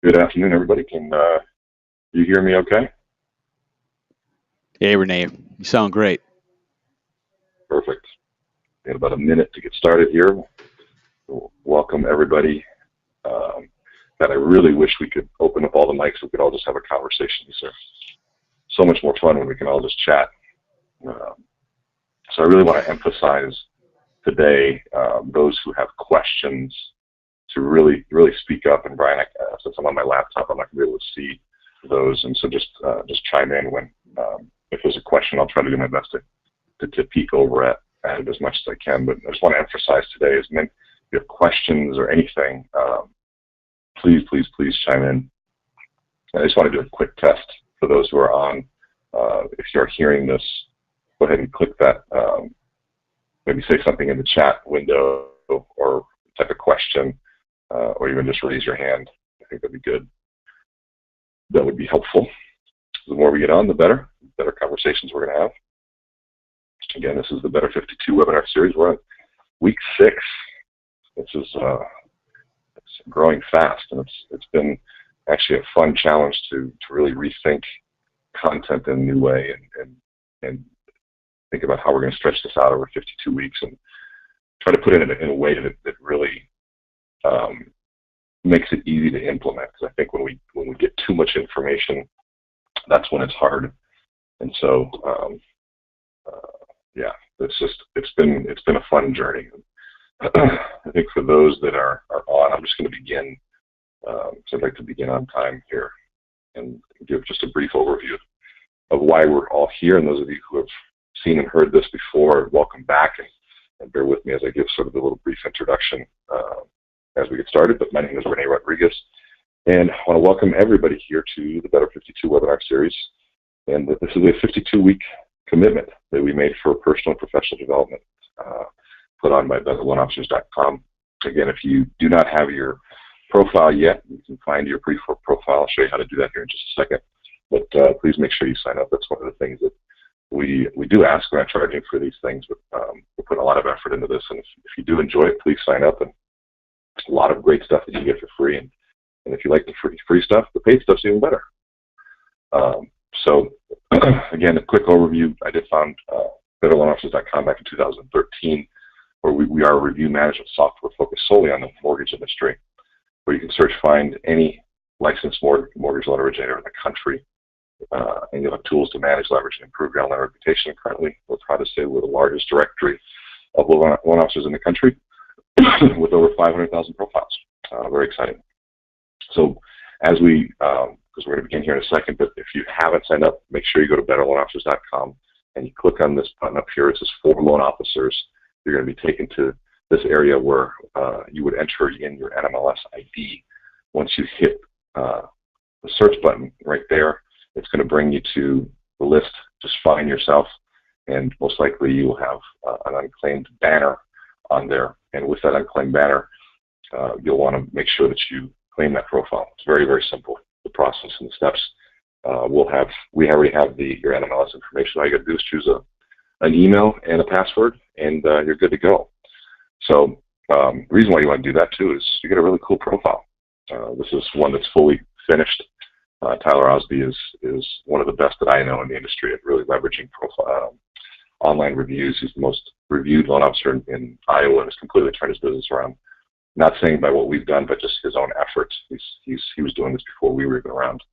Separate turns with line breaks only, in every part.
Good afternoon, everybody. Can you hear me okay?
Hey, Renee, you sound great.
Perfect. We have about a minute to get started here. Welcome, everybody. Um, God, I really wish we could open up all the mics so we could all just have a conversation. These are so much more fun when we can all just chat. So I really want to emphasize today those who have questions to really speak up. And Brian, since I'm on my laptop, I'm not going to be able to see those, and so just chime in when if there's a question. I'll try to do my best to peek over at it as much as I can. But I just want to emphasize today is, if you have questions or anything, please chime in. I just want to do a quick test for those who are on. If you're hearing this, go ahead and click that. Maybe say something in the chat window or type a question, or even just raise your hand. I think that'd be good. That would be helpful. The more we get on, the better conversations we're going to have. Again, this is the Better 52 webinar series. We're on week 6. This is it's growing fast, and it's been actually a fun challenge to really rethink content in a new way and think about how we're going to stretch this out over 52 weeks and try to put it in a way that really makes it easy to implement. Because I think when we get too much information, that's when it's hard. And so, yeah, it's been a fun journey. I think for those that are on, I'm just going to begin. So I'd like to begin on time here and give just a brief overview of why we're all here. And those of you who have seen and heard this before, welcome back, and bear with me as I give sort of a little brief introduction as we get started. But my name is Rene Rodriguez, and I want to welcome everybody here to the Better 52 webinar series. And this is a 52-week commitment that we made for personal and professional development, put on by BetterLoanOfficers.com. Again, if you do not have your profile yet, you can find your profile. I'll show you how to do that here in just a second. But please make sure you sign up. That's one of the things that we do ask. We're not charging for these things, but we're putting a lot of effort into this. And if you do enjoy it, please sign up. And there's a lot of great stuff that you get for free. And if you like the free stuff, the paid stuff's even better. So, again, a quick overview. I did found BetterLoanOfficers.com back in 2013, where we are a review management software focused solely on the mortgage industry, where you can find any licensed mortgage loan originator in the country, and you'll have tools to manage, leverage, and improve your online reputation. And currently, we're proud to say we're the largest directory of loan officers in the country with over 500,000 profiles. Very exciting. So as because we're going to begin here in a second, but if you haven't signed up, make sure you go to BetterLoanOfficers.com and you click on this button up here. It says For Loan Officers. You're going to be taken to this area where you would enter in your NMLS ID. Once you hit the search button right there, it's going to bring you to the list. Just find yourself, and most likely you will have an unclaimed banner on there. And with that unclaimed banner, you'll want to make sure that you claim that profile. It's very, very simple, the process and the steps. We already have your NMLS information. All you got to do is choose an email and a password, and you're good to go. So the reason why you want to do that too is you get a really cool profile. This is one that's fully finished. Tyler Osby is one of the best that I know in the industry at really leveraging online reviews. He's the most reviewed loan officer in Iowa, and has completely turned his business around. Not saying by what we've done, but just his own efforts. He was doing this before we were even around,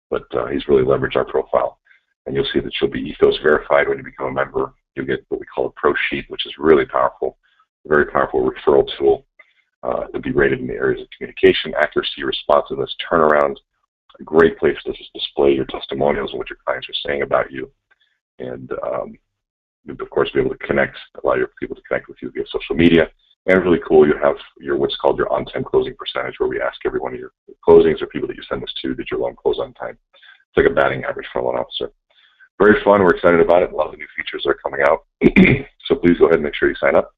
but he's really leveraged our profile. And you'll see that you'll be ethos verified when you become a member. You'll get what we call a pro sheet, which is really powerful, a very powerful referral tool. To be rated in the areas of communication, accuracy, responsiveness, turnaround. A great place to just display your testimonials and what your clients are saying about you. And of course, be able to allow your people to connect with you via social media. And really cool, you have what's called your on-time closing percentage, where we ask every one of your closings or people that you send this to, did your loan close on time? It's like a batting average for a loan officer. Very fun. We're excited about it. A lot of the new features are coming out. So please go ahead and make sure you sign up.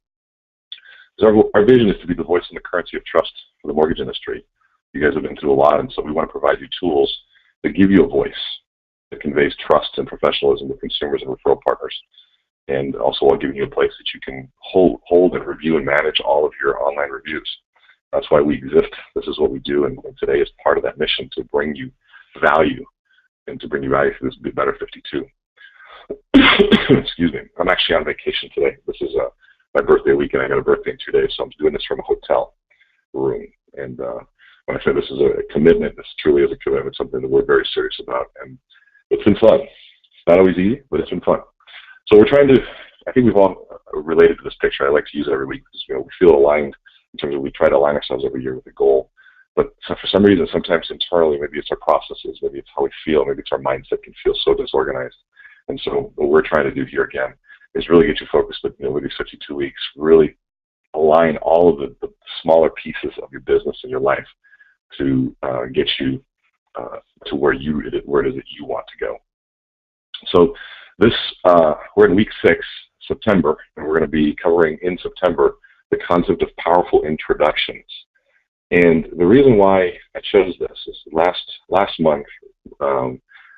Our vision is to be the voice and the currency of trust for the mortgage industry. You guys have been through a lot, and so we want to provide you tools that give you a voice that conveys trust and professionalism with consumers and referral partners. And also while giving you a place that you can hold and review and manage all of your online reviews. That's why we exist. This is what we do, and today is part of that mission to bring you value and to bring you value through this Be Better 52. Excuse me. I'm actually on vacation today. This is my birthday weekend. I got a birthday in 2 days, so I'm doing this from a hotel room. And when I say this is a commitment, this truly is a commitment, something that we're very serious about. And it's been fun. It's not always easy, but it's been fun. So we're trying to, I think we've all related to this picture. I like to use it every week because, we feel aligned in terms of we try to align ourselves every year with a goal. But for some reason, sometimes internally, maybe it's our processes, maybe it's how we feel, maybe it's our mindset can feel so disorganized. And so what we're trying to do here again is really get you focused with, with these 52 weeks, really align all of the smaller pieces of your business and your life to get you to where it is that you want to go. So this, we're in week 6, September, and we're going to be covering in September the concept of powerful introductions. And the reason why I chose this is last month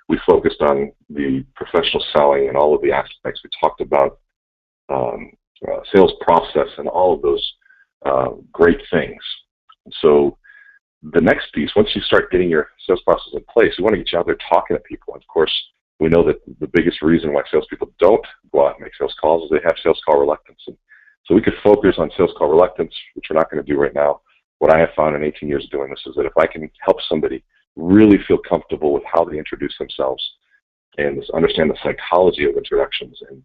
we focused on the professional selling and all of the aspects. We talked about sales process and all of those great things. So the next piece, once you start getting your sales process in place, we want to get you out there talking to people. And of course, we know that the biggest reason why salespeople don't go out and make sales calls is they have sales call reluctance. And so we could focus on sales call reluctance, which we're not going to do right now. What I have found in 18 years of doing this is that if I can help somebody really feel comfortable with how they introduce themselves and understand the psychology of introductions and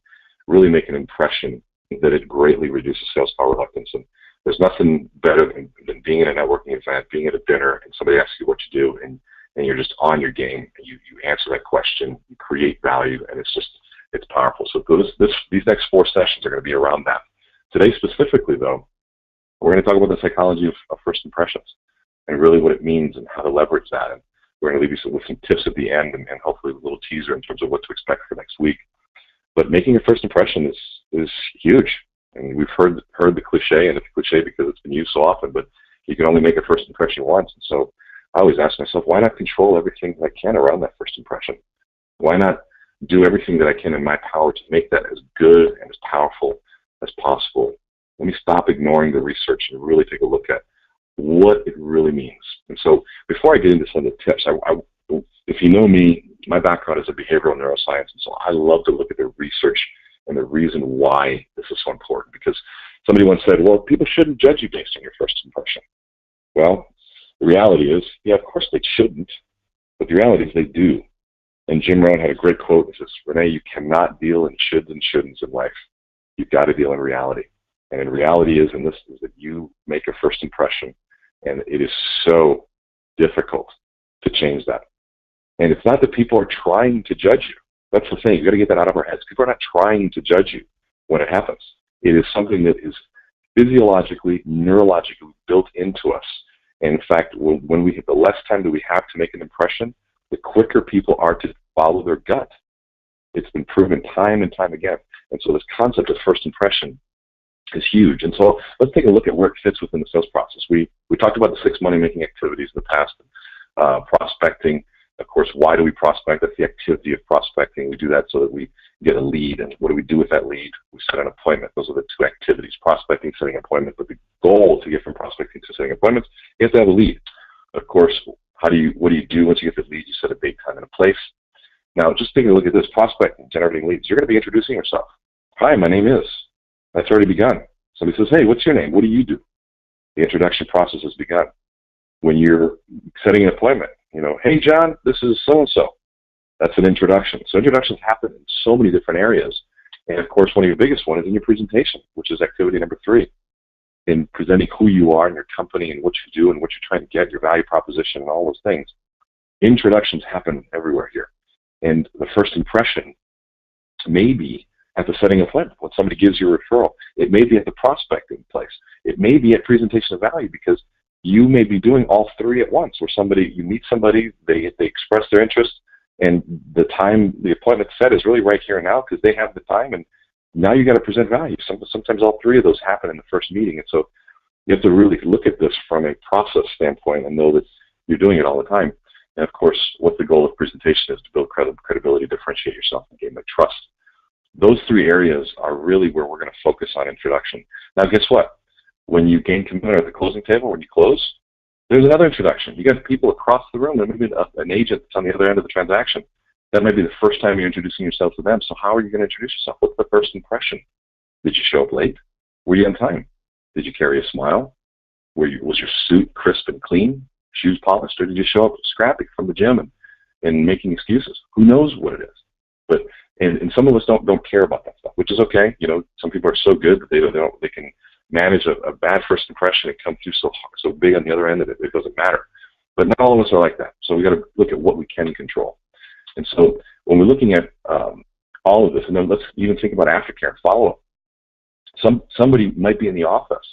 really make an impression, that it greatly reduces sales call reluctance. And there's nothing better than being in a networking event, being at a dinner, and somebody asks you what you do, and you're just on your game, and you answer that question, you create value, and it's powerful. So these next 4 sessions are going to be around that. Today specifically, though, we're going to talk about the psychology of first impressions and really what it means and how to leverage that. And we're going to leave you with some tips at the end and hopefully a little teaser in terms of what to expect for next week. But making a first impression is huge. And we've heard the cliche, and it's a cliche because it's been used so often, but you can only make a first impression once. And so I always ask myself, why not control everything that I can around that first impression? Why not do everything that I can in my power to make that as good and as powerful as possible? Let me stop ignoring the research and really take a look at what it really means. And so before I get into some of the tips, if you know me, my background is a behavioral neuroscience, and so I love to look at the research and the reason why this is so important. Because somebody once said, well, people shouldn't judge you based on your first impression. Well, the reality is, yeah, of course they shouldn't, but the reality is they do. And Jim Rohn had a great quote that says, Renee, you cannot deal in shoulds and shouldn'ts in life. You've got to deal in reality. And in reality is that you make a first impression, and it is so difficult to change that. And it's not that people are trying to judge you. That's the thing. You've got to get that out of our heads. People are not trying to judge you when it happens. It is something that is physiologically, neurologically built into us. And in fact, when we the less time that we have to make an impression, the quicker people are to follow their gut. It's been proven time and time again. And so this concept of first impression is huge. And so let's take a look at where it fits within the sales process. We talked about the 6 money-making activities in the past. Prospecting, of course, why do we prospect? That's the activity of prospecting. We do that so that we get a lead. And what do we do with that lead? We set an appointment. Those are the 2 activities, prospecting, setting an appointment. But the goal to get from prospecting to setting appointments is to have a lead. Of course, what do you do once you get the lead? You set a date, time, and a place. Now, just taking a look at this, prospecting, generating leads. You're going to be introducing yourself. Hi, my name is. That's already begun. Somebody says, hey, what's your name? What do you do? The introduction process has begun. When you're setting an appointment, hey, John, this is so-and-so. That's an introduction. So introductions happen in so many different areas. And, of course, one of your biggest ones is in your presentation, which is activity number 3, in presenting who you are and your company and what you do and what you're trying to get, your value proposition and all those things. Introductions happen everywhere here. And the first impression may be at the setting of appointment, when somebody gives you a referral. It may be at the prospecting place. It may be at presentation of value, because you may be doing all 3 at once, where you meet somebody, they express their interest, and the time the appointment set is really right here and now because they have the time, and now you got to present value. Sometimes all 3 of those happen in the first meeting, and so you have to really look at this from a process standpoint and know that you're doing it all the time. And of course, what the goal of presentation is to build credibility, differentiate yourself, and gain their trust. Those 3 areas are really where we're going to focus on introduction. Now, guess what? When you gain commitment at the closing table, when you close, there's another introduction. You got people across the room. There may be an agent that's on the other end of the transaction. That might be the first time you're introducing yourself to them. So how are you going to introduce yourself? What's the first impression? Did you show up late? Were you on time? Did you carry a smile? Was your suit crisp and clean, shoes polished, or did you show up scrappy from the gym and making excuses? Who knows what it is? But and some of us don't care about that stuff, which is okay. You know, some people are so good that they can manage a bad first impression and come through so big on the other end that it doesn't matter. But not all of us are like that. So we got to look at what we can control. And so when we're looking at all of this, and then let's even think about aftercare and follow-up. Somebody might be in the office,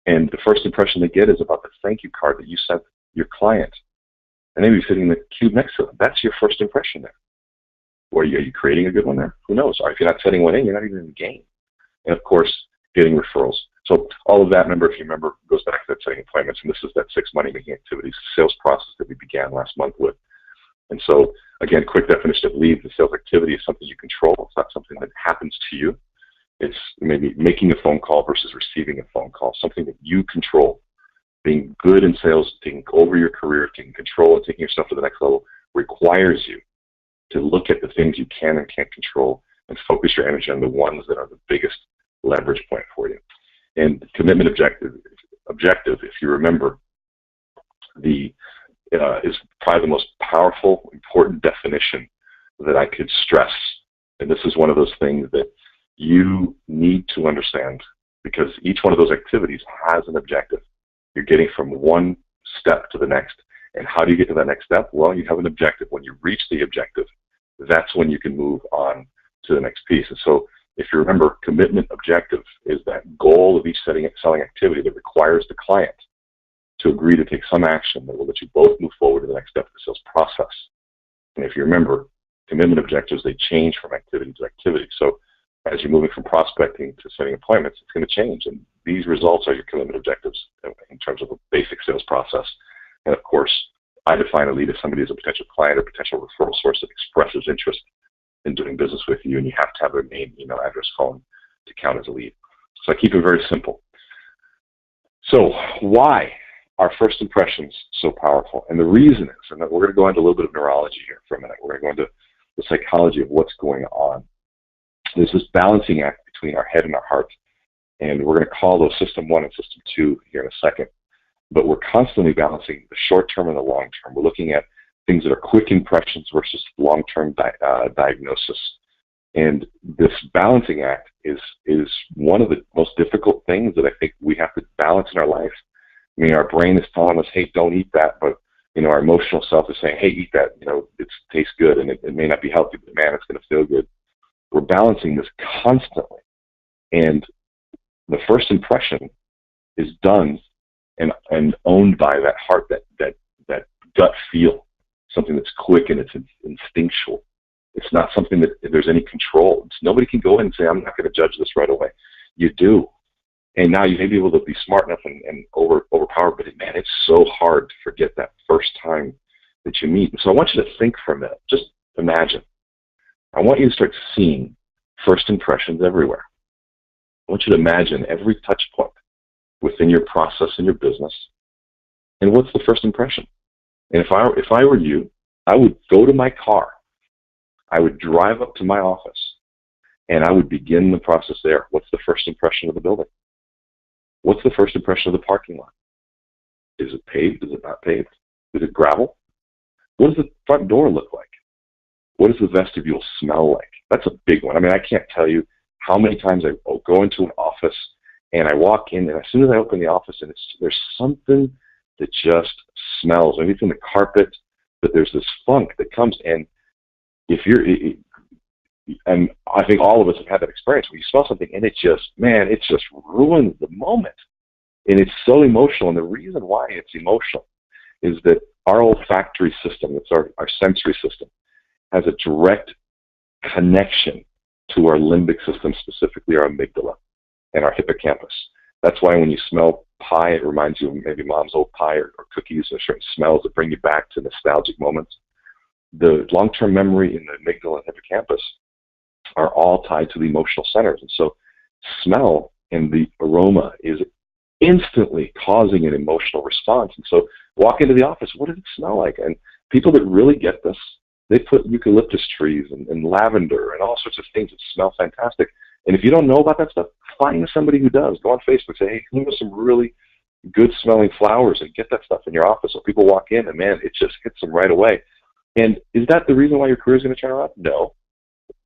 and the first impression they get is about the thank you card that you sent your client, and maybe sitting in the cube next to them. That's your first impression there. Or are you creating a good one there? Who knows? Or if you're not setting one in, you're not even in the game. And of course, getting referrals. So all of that, if you remember, goes back to that setting appointments, and this is that 6 money-making activities sales process that we began last month with. And so, again, quick definition of lead: the sales activity is something you control. It's not something that happens to you. It's maybe making a phone call versus receiving a phone call, something that you control. Being good in sales, taking over your career, taking control and taking yourself to the next level requires you to look at the things you can and can't control and focus your energy on the ones that are the biggest leverage point for you. And commitment objective, if you remember, is probably the most powerful, important definition that I could stress. And this is one of those things that you need to understand, because each one of those activities has an objective. You're getting from one step to the next. And how do you get to that next step? Well, you have an objective. When you reach the objective, that's when you can move on to the next piece. And so if you remember, commitment objective is that goal of each selling activity that requires the client to agree to take some action that will let you both move forward to the next step of the sales process. And if you remember, commitment objectives, they change from activity to activity. So as you're moving from prospecting to setting appointments, it's going to change. And these results are your commitment objectives in terms of a basic sales process. And of course, I define a lead as somebody who's a potential client or potential referral source that expresses interest in doing business with you, and you have to have their name, email, address, phone to count as a lead. So I keep it very simple. So why are first impressions so powerful? And the reason is, and we're going to go into a little bit of neurology here for a minute. We're going to go into the psychology of what's going on. There's this balancing act between our head and our heart, and we're going to call those System 1 and System 2 here in a second. But we're constantly balancing the short term and the long term. We're looking at things that are quick impressions versus long-term diagnosis. And this balancing act is one of the most difficult things that I think we have to balance in our life. I mean, our brain is telling us, hey, don't eat that, but our emotional self is saying, hey, eat that. It tastes good, and it may not be healthy, but man, it's going to feel good. We're balancing this constantly. And the first impression is done and owned by that heart, that gut feel, something that's quick and it's instinctual. It's not something that there's any control. Nobody can go in and say, I'm not going to judge this right away. You do. And now you may be able to be smart enough and overpower, but man, it's so hard to forget that first time that you meet. So I want you to think for a minute. Just imagine. I want you to start seeing first impressions everywhere. I want you to imagine every touch point within your process in your business. And what's the first impression? And if I were you, I would go to my car. I would drive up to my office, and I would begin the process there. What's the first impression of the building? What's the first impression of the parking lot? Is it paved? Is it not paved? Is it gravel? What does the front door look like? What does the vestibule smell like? That's a big one. I mean, I can't tell you how many times I go into an office and I walk in, and as soon as I open the office, and there's something that just smells. Maybe it's in the carpet, but there's this funk that comes in. And I think all of us have had that experience where you smell something and it just ruins the moment. And it's so emotional. And the reason why it's emotional is that our olfactory system, it's our sensory system, has a direct connection to our limbic system, specifically our amygdala and our hippocampus. That's why when you smell pie, it reminds you of maybe mom's old pie or cookies or certain smells that bring you back to nostalgic moments. The long-term memory in the amygdala and hippocampus are all tied to the emotional centers. And so smell and the aroma is instantly causing an emotional response. And so walk into the office, what does it smell like? And people that really get this, they put eucalyptus trees and lavender and all sorts of things that smell fantastic. And if you don't know about that stuff, find somebody who does. Go on Facebook, say, hey, can you have some really good smelling flowers, and get that stuff in your office so people walk in and, man, it just hits them right away. And is that the reason why your career is going to turn around? No.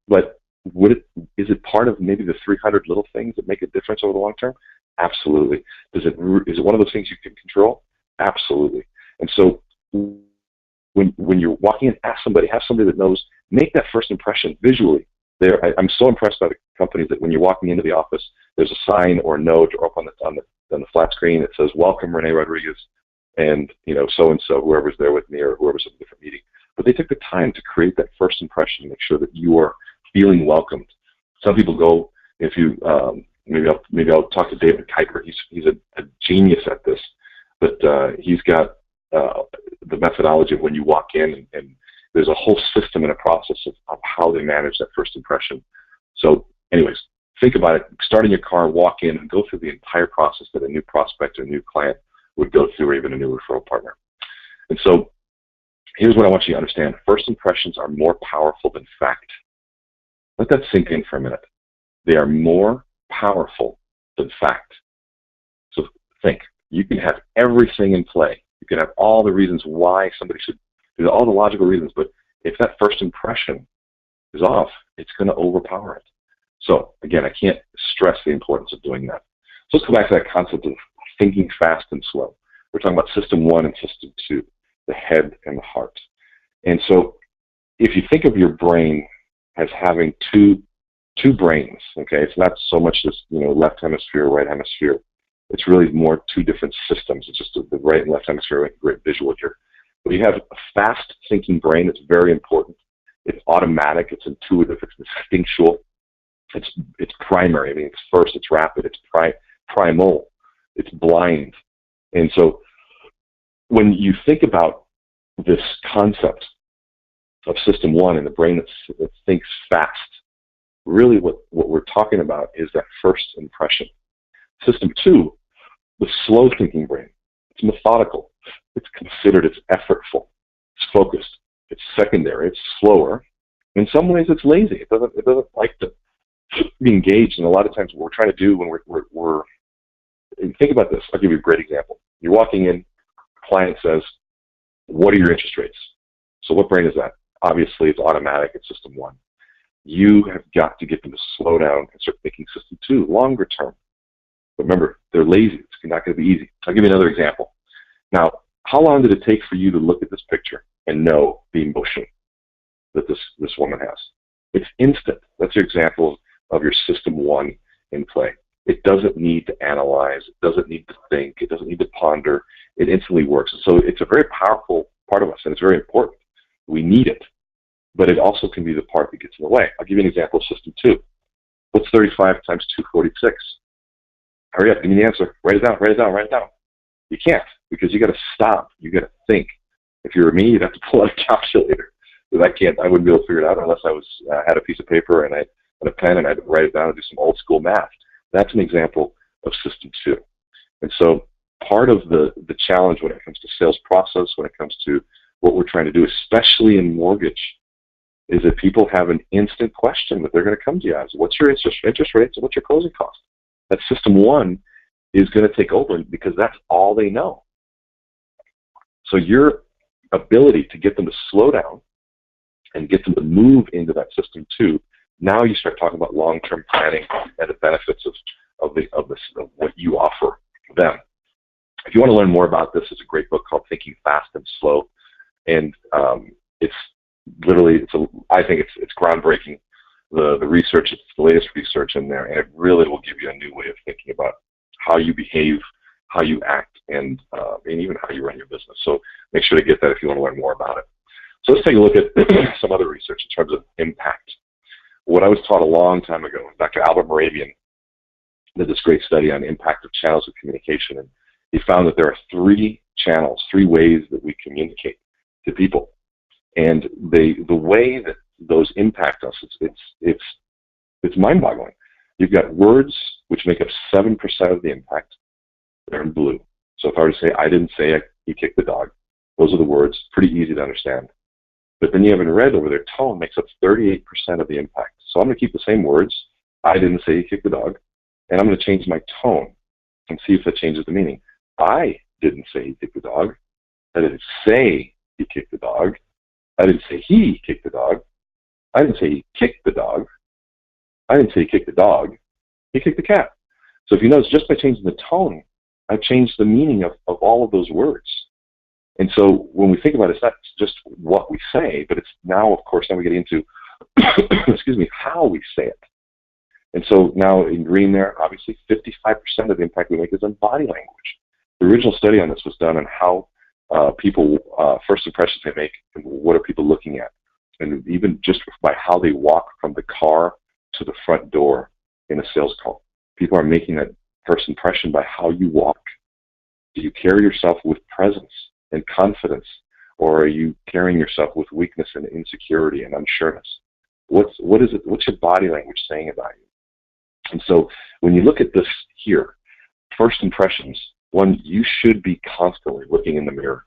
But is it part of maybe the 300 little things that make a difference over the long term? Absolutely. Is it one of those things you can control? Absolutely. And so when you're walking in, ask somebody, have somebody that knows, make that first impression visually. I'm so impressed by the companies that when you're walking into the office, there's a sign or a note or up on the flat screen that says, welcome, Renee Rodriguez, and so-and-so, whoever's there with me or whoever's at a different meeting. But they took the time to create that first impression, make sure that you are feeling welcomed. Some people go, if you, maybe I'll talk to David Kuiper. He's a genius at this, but he's got the methodology of when you walk in, and there's a whole system and a process of how they manage that first impression. So anyways, think about it. Start in your car, walk in, and go through the entire process that a new prospect or a new client would go through, or even a new referral partner. And so here's what I want you to understand. First impressions are more powerful than fact. Let that sink in for a minute. They are more powerful than fact. So think. You can have everything in play. You can have all the reasons why somebody should do all the logical reasons, but if that first impression is off, it's going to overpower it. So again, I can't stress the importance of doing that. So let's go back to that concept of thinking fast and slow. We're talking about system 1 and system 2, the head and the heart. And so if you think of your brain as having two brains, okay, it's not so much this left hemisphere, right hemisphere. It's really more two different systems. It's just the right and left hemisphere. Great visual here. But you have a fast thinking brain. It's very important. It's automatic. It's intuitive. It's instinctual. It's primary. I mean, it's first. It's rapid. It's primal. It's blind. And so when you think about this concept of system 1 and the brain that thinks fast, really what we're talking about is that first impression. System 2, the slow thinking brain. It's methodical. It's considered. It's effortful. It's focused. It's secondary. It's slower. In some ways, it's lazy. It doesn't like to be engaged. And a lot of times, what we're trying to do when we're think about this. I'll give you a great example. You're walking in. Client says, "What are your interest rates?" So what brain is that? Obviously, it's automatic. It's system 1. You have got to get them to slow down and start thinking system 2, longer term. But remember, they're lazy. It's not going to be easy. I'll give you another example. Now, how long did it take for you to look at this picture and know the emotion that this woman has? It's instant. That's your example of your system 1 in play. It doesn't need to analyze. It doesn't need to think. It doesn't need to ponder. It instantly works. So it's a very powerful part of us, and it's very important. We need it. But it also can be the part that gets in the way. I'll give you an example of system 2. What's 35 times 246? Hurry up, give me the answer. Write it down, write it down, write it down. You can't, because you got to stop. You got to think. If you were me, you'd have to pull out a calculator. Because I wouldn't be able to figure it out unless I had a piece of paper and a pen, and I'd write it down and do some old school math. That's an example of system 2. And so part of the challenge when it comes to sales process, when it comes to what we're trying to do, especially in mortgage, is that people have an instant question that they're going to come to you as. What's your interest rates and what's your closing cost? That system 1 is going to take over because that's all they know. So your ability to get them to slow down and get them to move into that system 2, now you start talking about long-term planning and the benefits of what you offer them. If you want to learn more about this, there's a great book called Thinking Fast and Slow, and it's literally, I think it's groundbreaking. The research, it's the latest research in there, and it really will give you a new way of thinking about how you behave, how you act, and even how you run your business. So make sure to get that if you want to learn more about it. So let's take a look at some other research in terms of impact. What I was taught a long time ago, Dr. Albert Moravian did this great study on impact of channels of communication, and he found that there are 3 channels, 3 ways that we communicate to people. And the way that those impact us, it's mind-boggling. You've got words, which make up 7% of the impact. they're in blue. So if I were to say, I didn't say he kicked the dog, those are the words, pretty easy to understand. But then you have in red over there, tone makes up 38% of the impact. So I'm going to keep the same words, I didn't say he kicked the dog, and I'm going to change my tone and see if that changes the meaning. I didn't say he kicked the dog. I didn't say he kicked the dog. I didn't say he kicked the dog. I didn't say he kicked the dog. I didn't say he kicked the dog. He kicked the cat. So if you notice, just by changing the tone, I've changed the meaning of all of those words. And so when we think about it, it's not just what we say, but it's now, of course, now we get into, excuse me, how we say it. And so now in green there, obviously 55% of the impact we make is on body language. The original study on this was done on how people, first impressions they make, and what are people looking at. And even just by how they walk from the car to the front door in a sales call. People are making that first impression by how you walk. Do you carry yourself with presence and confidence, or are you carrying yourself with weakness and insecurity and unsureness? What's your body language saying about you? And so when you look at this here, first impressions, one, you should be constantly looking in the mirror.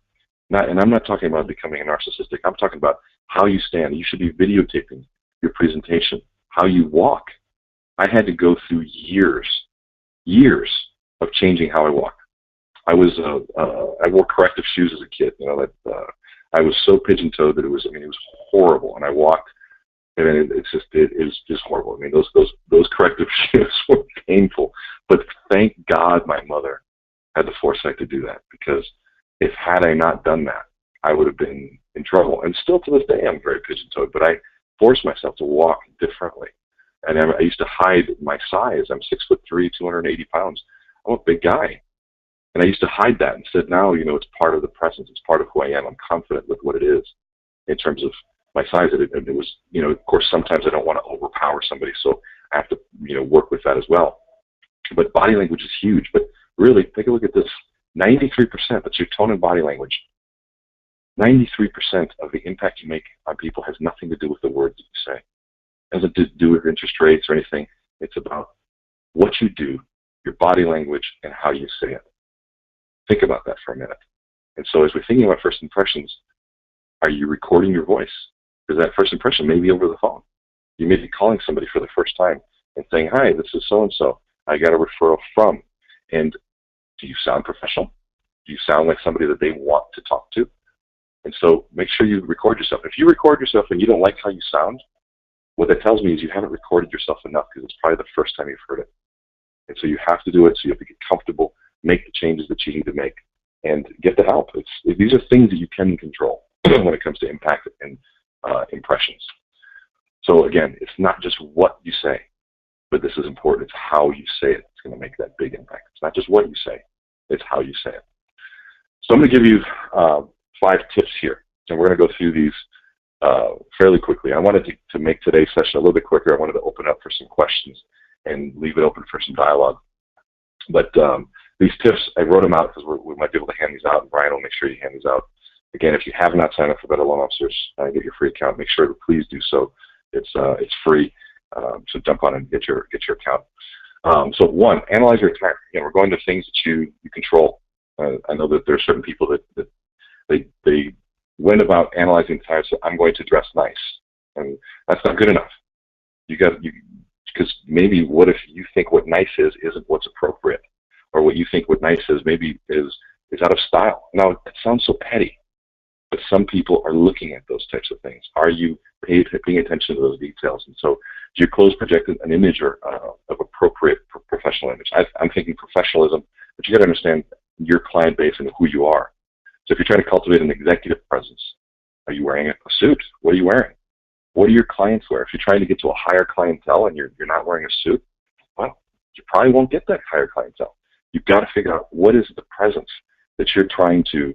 And I'm not talking about becoming a narcissistic. I'm talking about how you stand. You should be videotaping your presentation, how you walk. I had to go through years of changing how I walk. I wore corrective shoes as a kid. You know, that I was so pigeon-toed that it was horrible. And I walked, and it was just horrible. I mean, those corrective shoes were painful. But thank God my mother had the foresight to do that, because had I not done that, I would have been in trouble. And still to this day, I'm very pigeon-toed, but I forced myself to walk differently. And I used to hide my size. I'm 6'3", 280 pounds. I'm a big guy. And I used to hide that and said, now, it's part of the presence. It's part of who I am. I'm confident with what it is in terms of my size. It was, of course, sometimes I don't want to overpower somebody, so I have to, work with that as well. But body language is huge. But really, take a look at this. 93%, that's your tone and body language. 93% of the impact you make on people has nothing to do with the words that you say. It doesn't do with interest rates or anything. It's about what you do, your body language, and how you say it. Think about that for a minute. And so as we're thinking about first impressions, are you recording your voice? Because that first impression may be over the phone. You may be calling somebody for the first time and saying, hi, this is so-and-so. I got a referral from. And do you sound professional? Do you sound like somebody that they want to talk to? And so make sure you record yourself. If you record yourself and you don't like how you sound, what that tells me is you haven't recorded yourself enough, because it's probably the first time you've heard it. And so you have to do it, so you have to get comfortable, make the changes that you need to make, and get the help. These are things that you can control when it comes to impact and impressions. So again, it's not just what you say, but this is important. It's how you say it. It's going to make that big impact. It's not just what you say, it's how you say it. So I'm going to give you 5 tips here, and we're going to go through these fairly quickly. I wanted to make today's session a little bit quicker. I wanted to open up for some questions and leave it open for some dialogue. But these tips, I wrote them out because we might be able to hand these out, and Brian will make sure you hand these out. Again, if you have not signed up for Better Loan Officers and get your free account, make sure to please do so. It's free, so jump on and get your account. So 1, analyze your attire. Again, we're going to things that you control. I know that there are certain people that they went about analyzing attire. So I'm going to dress nice, and that's not good enough. Because maybe what if you think what nice isn't what's appropriate, or what you think what nice is maybe is out of style. Now, it sounds so petty, but some people are looking at those types of things. Are you paying attention to those details? And so, do your clothes project an image of appropriate professional image? I'm thinking professionalism, but you got to understand your client base and who you are. So if you're trying to cultivate an executive presence, are you wearing a suit? What are you wearing? What do your clients wear? If you're trying to get to a higher clientele and you're not wearing a suit, well, you probably won't get that higher clientele. You've got to figure out what is the presence that you're trying to,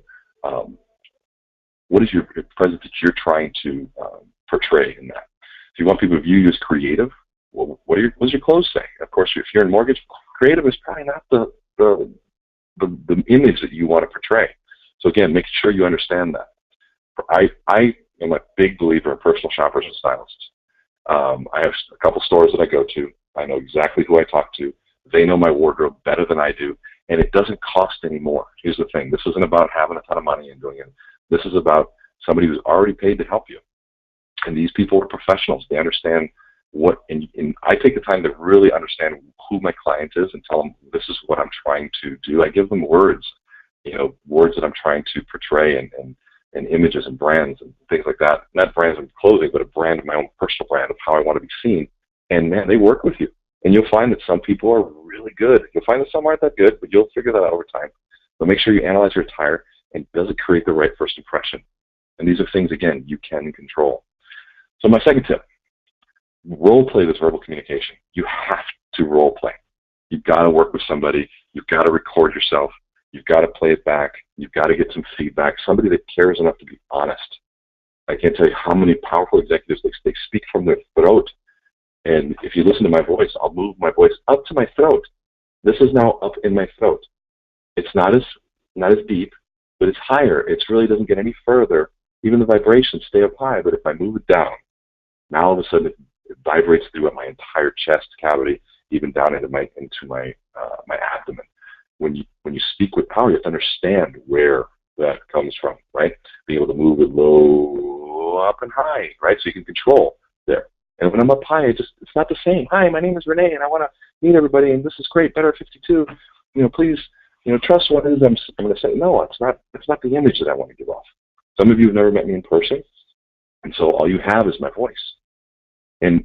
portray in that. If you want people to view you as creative, well, what does your clothes say? Of course, if you're in mortgage, creative is probably not the image that you want to portray. So again, make sure you understand that. I am a big believer in personal shoppers and stylists. I have a couple stores that I go to. I know exactly who I talk to. They know my wardrobe better than I do, and it doesn't cost any more. Here's the thing. This isn't about having a ton of money and doing it. This is about somebody who's already paid to help you. And these people are professionals. They understand what, and I take the time to really understand who my client is and tell them this is what I'm trying to do. I give them words, words that I'm trying to portray and images and brands and things like that. Not brands of clothing, but a brand of my own personal brand of how I want to be seen. And man, they work with you. And you'll find that some people are really good. You'll find that some aren't that good, but you'll figure that out over time. But make sure you analyze your attire, and does it create the right first impression? And these are things, again, you can control. So my second tip, role play this verbal communication. You have to role play. You've got to work with somebody. You've got to record yourself. You've got to play it back. You've got to get some feedback, somebody that cares enough to be honest. I can't tell you how many powerful executives, they speak from their throat. And if you listen to my voice, I'll move my voice up to my throat. This is now up in my throat. It's not as deep, but it's higher. It really doesn't get any further. Even the vibrations stay up high, but if I move it down, now all of a sudden it vibrates throughout my entire chest cavity, even down into my abdomen. When you speak with power, you have to understand where that comes from, right? Being able to move it low, up, and high, right? So you can control there. And when I'm up high, it's not the same. Hi, my name is Renee, and I want to meet everybody, and this is great, Better at 52. Please, trust what it is I'm going to say. No, it's not the image that I want to give off. Some of you have never met me in person, and so all you have is my voice. And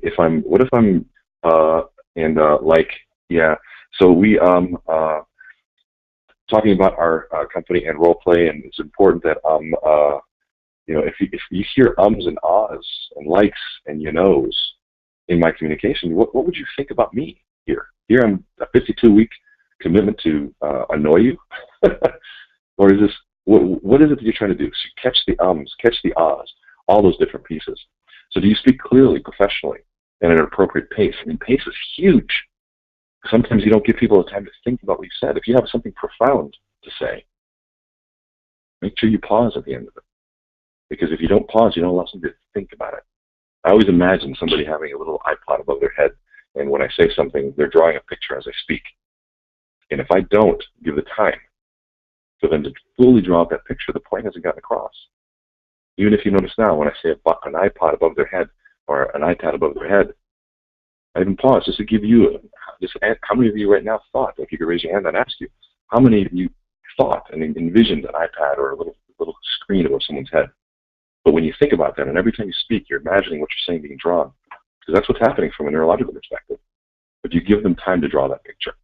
so we talking about our company and role play, and it's important that if you hear ums and ahs and likes and knows in my communication, what would you think about me here? Here I'm a 52-week commitment to annoy you, or is this what is it that you're trying to do? So catch the ums, catch the ahs, all those different pieces. So do you speak clearly, professionally, and at an appropriate pace? I mean, pace is huge. Sometimes you don't give people the time to think about what you said. If you have something profound to say, make sure you pause at the end of it. Because if you don't pause, you don't allow somebody to think about it. I always imagine somebody having a little iPod above their head, and when I say something, they're drawing a picture as I speak. And if I don't give the time for them to fully draw out that picture, the point hasn't gotten across. Even if you notice now, when I say an iPod above their head or an iPad above their head, I even pause just to give you, how many of you right now thought, if you could raise your hand, I'd ask you, how many of you thought and envisioned an iPad or a little screen above someone's head? But when you think about that, and every time you speak, you're imagining what you're saying being drawn, because that's what's happening from a neurological perspective. But you give them time to draw that picture.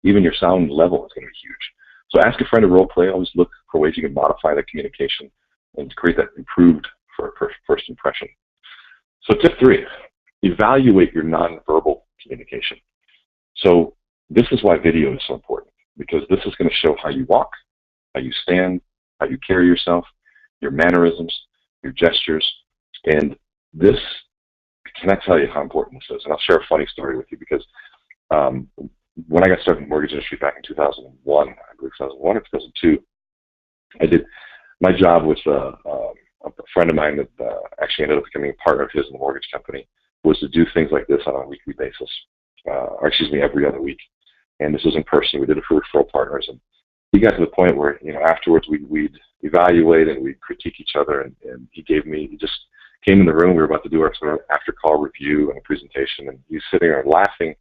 Even your sound level is going to be huge. So ask a friend to role play. Always look for ways you can modify that communication and to create that improved first impression. So tip 3, evaluate your nonverbal communication. So this is why video is so important, because this is going to show how you walk, how you stand, how you carry yourself, your mannerisms, your gestures, and this, I cannot tell you how important this is. And I'll share a funny story with you, because when I got started in the mortgage industry back in 2001, I believe 2001 or 2002, my job was a friend of mine that actually ended up becoming a partner of his in the mortgage company, was to do things like this on a weekly basis, every other week. And this was in person. We did it for referral partners, and he got to the point where, afterwards we'd evaluate and we'd critique each other, and he just came in the room. We were about to do our sort of after-call review and a presentation, and he's sitting there laughing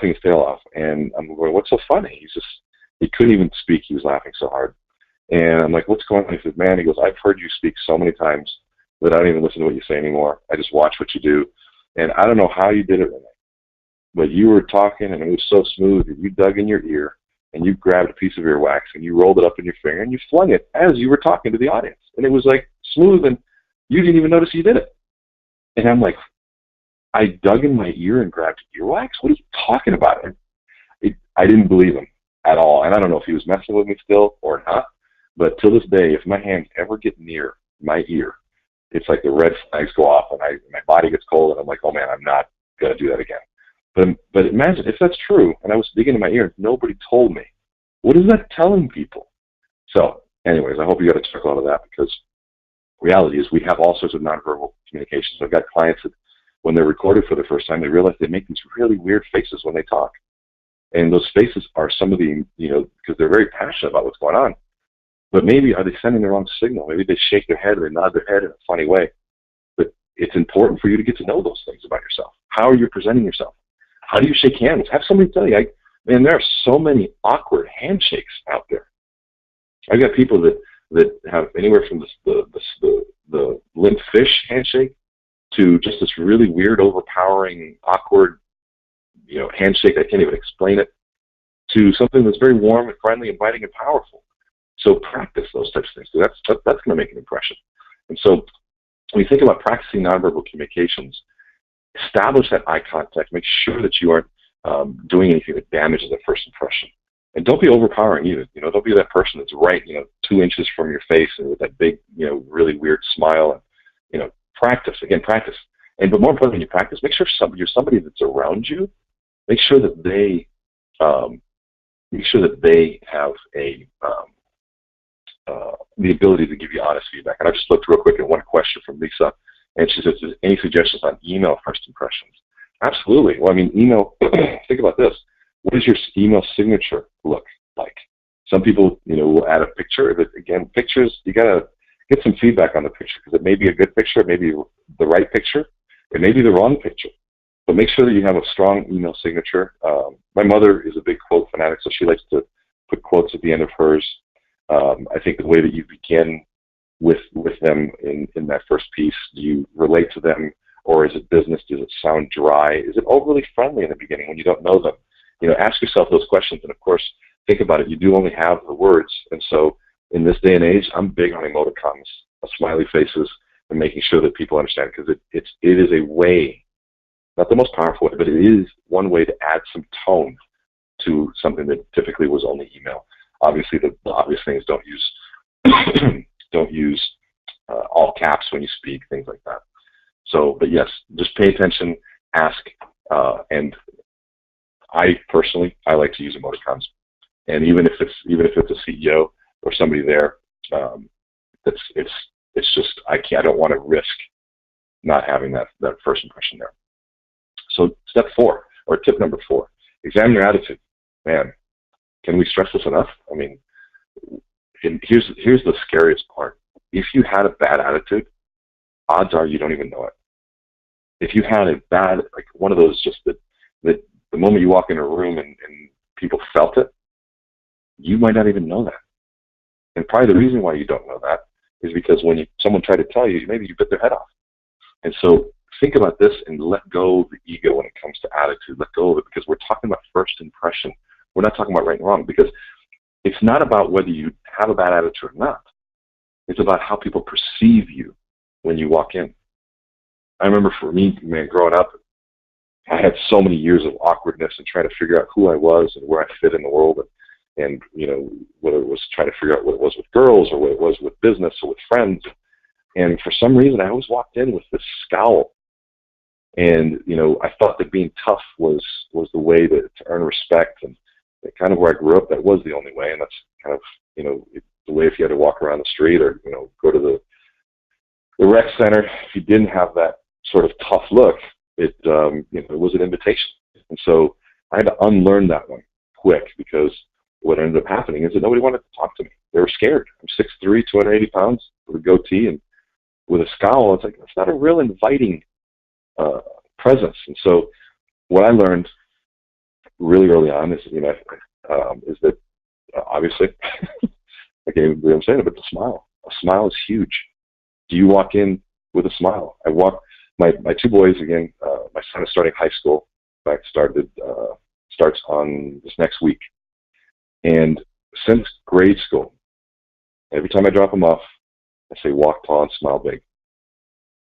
his tail off. And I'm going, what's so funny? He couldn't even speak. He was laughing so hard. And I'm like, what's going on? He said, man, he goes, I've heard you speak so many times that I don't even listen to what you say anymore. I just watch what you do. And I don't know how you did it, Renee, but you were talking, and it was so smooth, and you dug in your ear, and you grabbed a piece of earwax, and you rolled it up in your finger, and you flung it as you were talking to the audience. And it was like smooth, and you didn't even notice you did it. And I'm like, I dug in my ear and grabbed earwax? What are you talking about? I didn't believe him at all. And I don't know if he was messing with me still or not, but till this day, if my hands ever get near my ear, it's like the red flags go off, and my body gets cold, and I'm like, oh man, I'm not going to do that again. But imagine if that's true, and I was digging in my ear and nobody told me. What is that telling people? So anyways, I hope you got a chuckle out of that, because reality is we have all sorts of nonverbal communications. I've got clients that when they're recorded for the first time, they realize they make these really weird faces when they talk. And those faces are some of the, because they're very passionate about what's going on. But maybe are they sending the wrong signal? Maybe they shake their head or they nod their head in a funny way. But it's important for you to get to know those things about yourself. How are you presenting yourself? How do you shake hands? Have somebody tell you. Man, there are so many awkward handshakes out there. I've got people that have anywhere from the limp fish handshake to just this really weird, overpowering, awkward, handshake. I can't even explain it, to something that's very warm and friendly, inviting, and powerful. So practice those types of things, because that's going to make an impression. And so when you think about practicing nonverbal communications, establish that eye contact. Make sure that you aren't doing anything that damages the first impression. And don't be overpowering either. Don't be that person that's right, 2 inches from your face and with that big, really weird smile. And, practice. But more importantly, when you practice, make sure you're somebody that's around you. Make sure that they have the ability to give you honest feedback. And I just looked real quick at one question from Lisa, and she says, any suggestions on email first impressions? Absolutely. Well, email, think about this. What does your email signature look like? Some people, will add a picture. But again, pictures, you got to get some feedback on the picture, because it may be a good picture, it may be the right picture, it may be the wrong picture. But make sure that you have a strong email signature. My mother is a big quote fanatic, so she likes to put quotes at the end of hers. I think the way that you begin with them in that first piece, do you relate to them, or is it business? Does it sound dry? Is it overly friendly in the beginning when you don't know them? Ask yourself those questions, and of course, think about it. You do only have the words, and so in this day and age, I'm big on emoticons, smiley faces, and making sure that people understand, because it is a way, not the most powerful way, but it is one way to add some tone to something that typically was only email. Obviously, the obvious things, don't use all caps when you speak, things like that. So, but yes, just pay attention, ask, and I personally like to use emoticons. And even if it's a CEO or somebody there, it's just I don't want to risk not having that first impression there. So step 4, or tip number 4, examine your attitude. Man, can we stress this enough? Here's the scariest part. If you had a bad attitude, odds are you don't even know it. If you had a bad, like one of those, just that the moment you walk in a room and people felt it, you might not even know that. And probably the reason why you don't know that is because when someone tried to tell you, maybe you bit their head off. And so think about this and let go of the ego when it comes to attitude. Let go of it, because we're talking about first impression. We're not talking about right and wrong, because it's not about whether you have a bad attitude or not. It's about how people perceive you when you walk in. I remember for me, man, growing up, I had so many years of awkwardness and trying to figure out who I was and where I fit in the world, and whether it was trying to figure out what it was with girls or what it was with business or with friends. And for some reason, I always walked in with this scowl. And, I thought that being tough was the way to earn respect. And kind of where I grew up, that was the only way. And that's kind of, the way if you had to walk around the street or, go to the rec center, if you didn't have that sort of tough look, it was an invitation. And so I had to unlearn that one quick, because what ended up happening is that nobody wanted to talk to me. They were scared. I'm 6'3", 280 pounds with a goatee and with a scowl. It's like, that's not a real inviting presence. And so what I learned really early on is, is that obviously, again, I'm saying about the smile. A smile is huge. Do you walk in with a smile? My 2 boys, again, my son is starting high school. In fact, starts on this next week. And since grade school, every time I drop him off, I say, walk tall and smile big.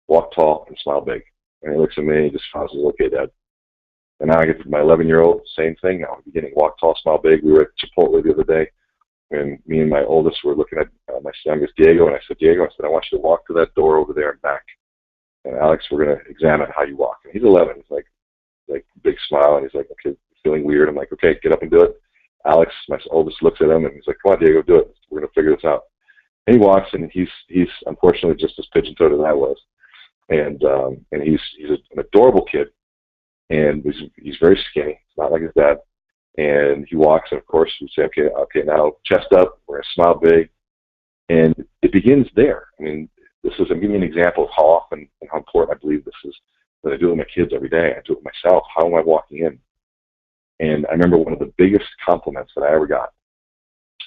Walk tall and smile big. And he looks at me and just says, okay, Dad. And now I get to my 11-year-old, same thing. Now I'm beginning walk tall, smile big. We were at Chipotle the other day, and me and my oldest were looking at my youngest, Diego, and I said, Diego, I want you to walk to that door over there and back. And Alex, we're going to examine how you walk. And he's 11. He's like big smile, and he's like, okay, feeling weird. I'm like, okay, get up and do it. Alex, my oldest, looks at him, and he's like, come on, Diego, do it. We're going to figure this out. And he walks, and he's unfortunately just as pigeon-toed as I was. And he's an adorable kid, and he's very skinny. He's not like his dad. And he walks, and of course, we say, okay, now chest up, we're going to smile big. And it begins there. I mean, I'm giving you an example of how often and how important I believe this is, that I do it with my kids every day. I do it with myself. How am I walking in? And I remember one of the biggest compliments that I ever got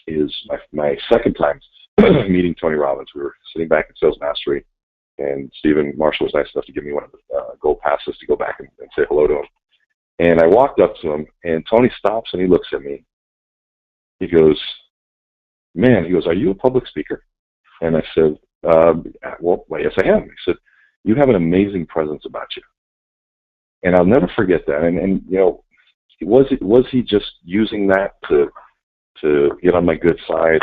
is my second time meeting Tony Robbins. We were sitting back in Sales Mastery, and Stephen Marshall was nice enough to give me one of the gold passes to go back and say hello to him. And I walked up to him, and Tony stops, and he looks at me. He goes, man, he goes, are you a public speaker? And I said, well, yes, I am. He said, you have an amazing presence about you. And I'll never forget that. And you know, was he just using that to get on my good side?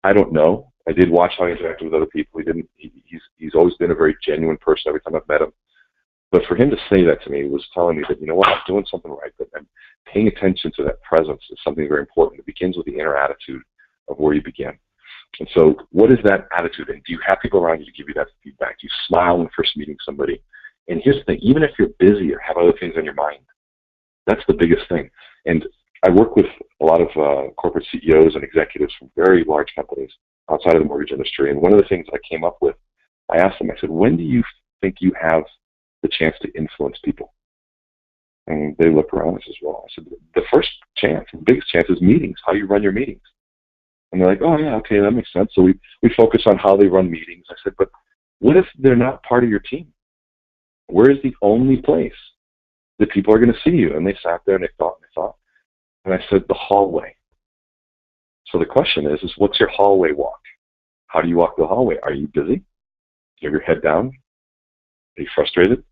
I don't know. I did watch how he interacted with other people. He's always been a very genuine person every time I've met him. But for him to say that to me was telling me that, you know what, I'm doing something right, that I'm paying attention to that presence is something very important. It begins with the inner attitude of where you begin. And so what is that attitude? And do you have people around you to give you that feedback? Do you smile when first meeting somebody? And here's the thing, even if you're busy or have other things on your mind, that's the biggest thing. And I work with a lot of corporate CEOs and executives from very large companies outside of the mortgage industry. And one of the things I came up with, I asked them, I said, when do you think you have the chance to influence people? And they looked around and said, well, I said, the first chance, the biggest chance is meetings, how you run your meetings. And they're like, oh, yeah, okay, that makes sense. So we focus on how they run meetings. I said, but what if they're not part of your team? Where is the only place that people are going to see you? And they sat there and they thought. And I said, the hallway. So the question is what's your hallway walk? How do you walk the hallway? Are you busy? Do you have your head down? Are you frustrated?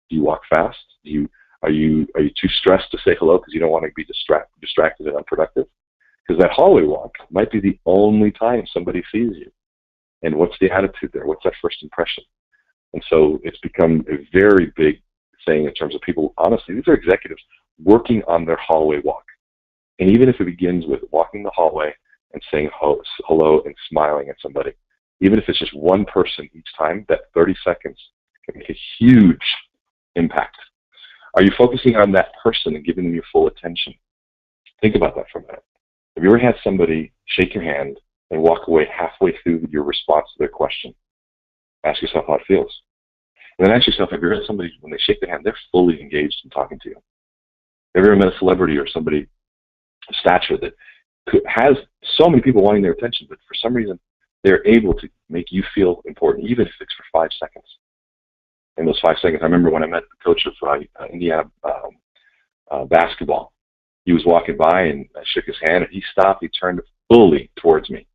Do you walk fast? Are you too stressed to say hello because you don't want to be distracted and unproductive? Because that hallway walk might be the only time somebody sees you. And what's the attitude there? What's that first impression? And so it's become a very big thing in terms of people, honestly, these are executives working on their hallway walk. And even if it begins with walking the hallway and saying hello and smiling at somebody, even if it's just one person each time, that 30 seconds can make a huge impact. Are you focusing on that person and giving them your full attention? Think about that for a minute. Have you ever had somebody shake your hand and walk away halfway through your response to their question? Ask yourself how it feels. And then ask yourself, have you ever had somebody, when they shake their hand, they're fully engaged in talking to you? Have you ever met a celebrity or somebody of stature that has so many people wanting their attention, but for some reason they're able to make you feel important, even if it's for 5 seconds? In those 5 seconds, I remember when I met the coach of Indiana basketball. He was walking by, and I shook his hand, and he stopped. He turned fully towards me.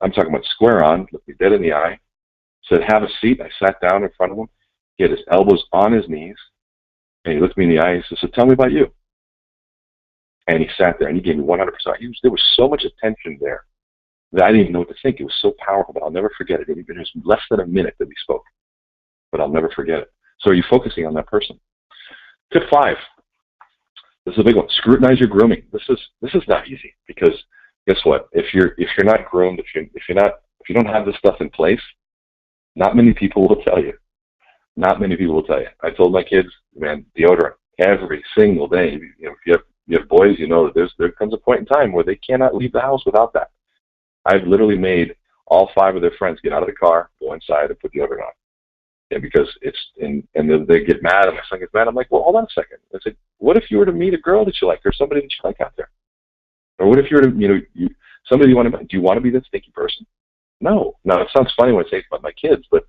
I'm talking about square on, looked me dead in the eye, said, have a seat. I sat down in front of him. He had his elbows on his knees, and he looked me in the eye and said, tell me about you. And he sat there, and he gave me 100%. There was so much attention there that I didn't even know what to think. It was so powerful, but I'll never forget it. It was less than a minute that we spoke, but I'll never forget it. So are you focusing on that person? Tip 5. This is a big one. Scrutinize your grooming. This is not easy, because guess what? If you're not groomed, if you don't have this stuff in place, not many people will tell you. Not many people will tell you. I told my kids, man, deodorant every single day. You know, if you have boys, you know that there comes a point in time where they cannot leave the house without that. I've literally made all 5 of their friends get out of the car, go inside, and put deodorant on. And because and they get mad, and my son gets mad. I'm like, well, hold on a second. I said, what if you were to meet a girl that you like, or somebody that you like out there? Or what if you were to, somebody you want to, do you want to be that stinky person? No. Now, it sounds funny when I say it about my kids, but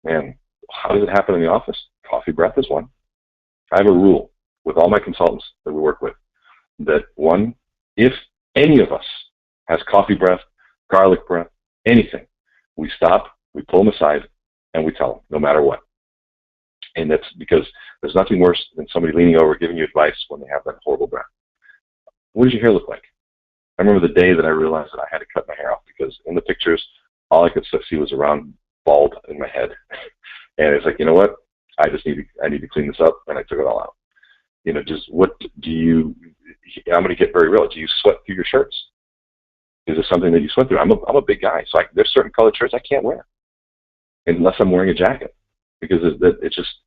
man, how does it happen in the office? Coffee breath is one. I have a rule with all my consultants that we work with, that one, if any of us has coffee breath, garlic breath, anything, we stop, we pull them aside, and we tell them, no matter what. And that's because there's nothing worse than somebody leaning over giving you advice when they have that horrible breath. What does your hair look like? I remember the day that I realized that I had to cut my hair off, because in the pictures, all I could see was a round bald in my head. And it's like, you know what? I need to clean this up, and I took it all out. Just what do you, I'm going to get very real. Do you sweat through your shirts? Is it something that you sweat through? I'm a big guy, so there's certain colored shirts I can't wear unless I'm wearing a jacket, because